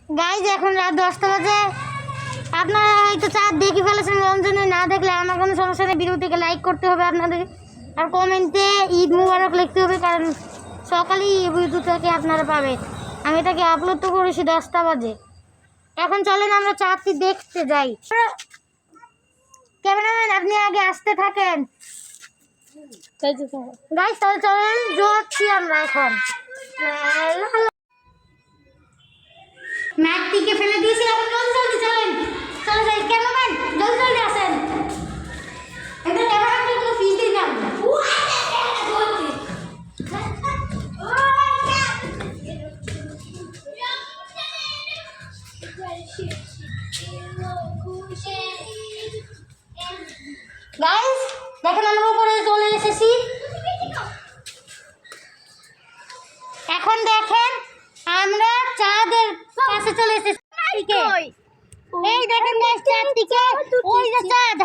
Guys এখন রাত 10টা বাজে। আপনারা হয়তো চাঁদ দেখে ফেলেছেন, রমজানে না দেখলে আমার কোনো সমস্যা নেই। ভিডিও থেকে লাইক করতে হবে আপনাদের, আর কমেন্টে ঈদ মুবারক লিখতে হবে, কারণ সকালেই এই ভিডিওটাকে আপনারা পাবেন। আমি এটাকে আপলোড তো করেছি 10টা বাজে। এখন চলেন আমরা চাঁদটি দেখতে যাই। ক্যামেরাম্যান আপনি আগে আসতে থাকেন। গাইজ তাহলে চলেন, যাচ্ছি আমরা এখন। ম্যাটটিকে ফেলে দিয়েছি, এখন জলদি জলদি চলেন, চলে যাই। ক্যামেরাম্যান জলদি জলদি আসেন, একটা ক্যামেরাম্যান কোনো ফিস দিই না। গাইস দেখেন আমরা উপরে চলে এসেছি। এখন দেখেন আমরা চাঁদের পাশে চলে এসেছি। এই দেখেন গাইস চাঁদটিকে, ওই যে চাঁদ,